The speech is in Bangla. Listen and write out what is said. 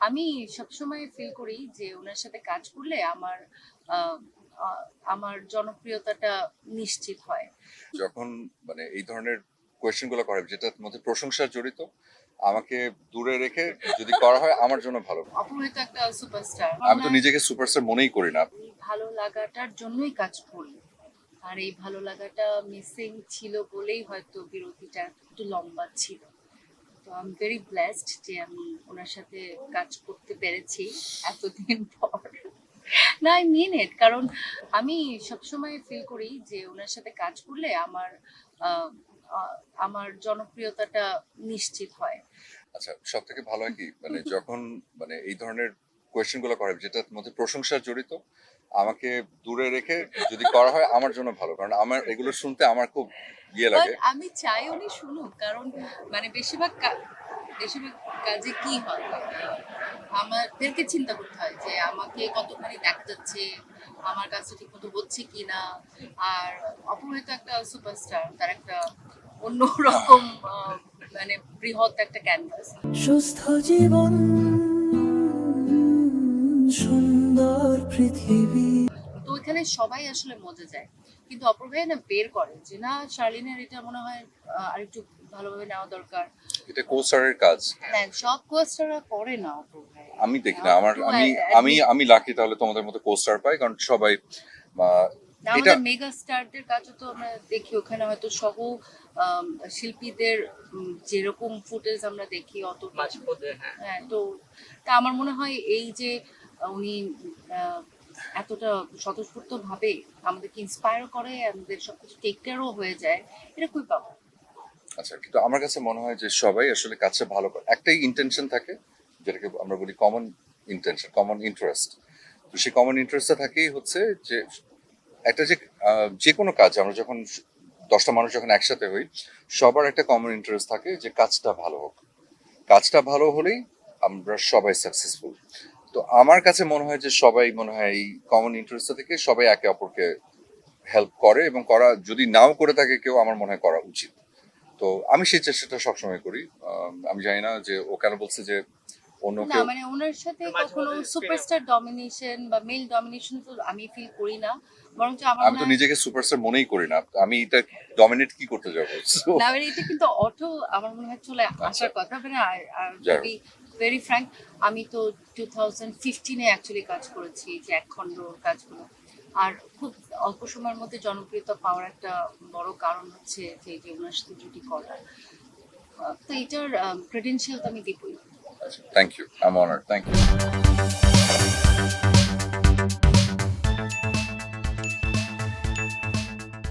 আমি সবসময় ফিল করি যে ওনার সাথে কাজ করলে আহ, আমার জনপ্রিয়তাটা নিশ্চিত হয়। যখন এই ধরনের কোয়েশ্চেন গুলো করে যেটার মধ্যে প্রশংসা জড়িত, আমাকে দূরে রেখে যদি করা হয় আমার জন্য ভালো। অপূর্ব তো একটা সুপারস্টার, আমি তো নিজেকে সুপারস্টার মনেই করি না। এই ভালো লাগাটার জন্যই কাজ করি। আর এই ভালো লাগাটা মিসিং ছিল বলেই হয়তো বিরতিটা একটু লম্বা ছিল। তো আই এম ভেরি ব্লেসড যে আমি ওনার সাথে কাজ করতে পেরেছি এতদিন পর। না, আই মিন ইট। কারণ আমি সবসময় ফিল করি যে ওনার সাথে কাজ করলে আহ, আহ, আমার জনপ্রিয়তাটা নিশ্চিত হয়। আচ্ছা, সব থেকে ভালো হয় কি যখন এই ধরনের কোয়েশ্চেন গুলো করে যেটার মধ্যে প্রশংসা জড়িত, আমাকে দূরে রেখে যদি করা হয় আমার জন্য ভালো, কারণ আমার এগুলো শুনতে আমার খুব ইয়ে বাট লাগে। আমি চাই উনি শুনুক, কারণ বেশিরভাগ কাজে কি হয়, আমাদেরকে চিন্তা করতে হয় যে আমাকে কতখানি দেখা যাচ্ছে, আমার কাছে ঠিক মতো হচ্ছে কিনা। আর অপূর্ব তো একটা সুপারস্টার, তার একটা অন্যরকম মানে বৃহৎ একটা ক্যানভাস। সুস্থ জীবন, সুন্দর পৃথিবী। তো ওইখানে সবাই আসলে মজে যায়, কিন্তু অপূর্ব ভাই না বের করে যে না, শার্লিনের এটা মনে হয় আরেকটু ভালোভাবে নেওয়া দরকার। এটা কোস্টারের কাজ। হ্যাঁ, সব কোস্টাররা করে না অপূর্ব ভাই। আমি দেখি না, আমার আমি আমি আমি লাকি তাহলে তোমাদের মতো কোস্টার পাই, কারণ সবাই এটা আমাদের মেগা স্টারদের কাজও তো আমরা দেখি, ওখানে হয়তো সহ শিল্পীদের যেরকম ফুটেজ আমরা দেখি অত হ্যাঁ। তো তা আমার মনে হয় এই যে উনি আহ, এতটা স্বতঃস্ফূর্ত ভাবে আমাদেরকে ইন্সপায়ার করে, আমাদের সবকিছু টেক কেয়ারও হয়ে যায়, এটা খুবই পাবো। আচ্ছা, কিন্তু আমার কাছে মনে হয় যে সবাই আসলে কাজটা ভালো করে, একটাই ইন্টেনশন থাকে, যেটাকে আমরা বলি কমন ইন্টেনশন, কমন ইন্টারেস্ট। তো সেই কমন ইন্টারেস্টটা থাকেই হচ্ছে যে একটা যে যে কোনো কাজ আমরা যখন 10টা মানুষ যখন একসাথে হই, সবার একটা কমন ইন্টারেস্ট থাকে যে কাজটা ভালো হোক। কাজটা ভালো হলেই আমরা সবাই সাকসেসফুল। তো আমার কাছে মনে হয় যে সবাই মনে হয় এই কমন ইন্টারেস্টটা থেকে সবাই একে অপরকে হেল্প করে, এবং করা যদি নাও করে থাকে কেউ, আমার মনে হয় করা উচিত। তো আমি সেই চেষ্টাটা সবসময় করি। আমি জানি না যে ও কেন বলছে যে অন্য না কেউ। মানে ওনার সাথে কখনো সুপারস্টার ডমিনেশন বা মেল ডমিনেশন তো আমি ফিল করি না, বরঞ্চ আমার আমি মনে তো হয় নিজেকে সুপারস্টার মনেই করি না, আমি এটা ডমিনেট কি করতে যাবো? So, না মানে এটা কিন্তু অটো আমার মনে হয় চলে আচ্ছা, আসার কথা। মানে আর যাই হোক। বি ভেরি ফ্র্যাঙ্ক, আমি তো 2015-এ অ্যাকচুয়ালি কাজ করেছি, যে এক খণ্ড কাজগুলো। আর খুব অল্প সময়ের মধ্যে জনপ্রিয়তা পাওয়ার একটা বড় কারণ হচ্ছে যে যে ওনার সাথে জুটি করা। তো এটার ক্রেডেনশিয়াল তো আমি দিবই। Thank you, I am honoured, thank you.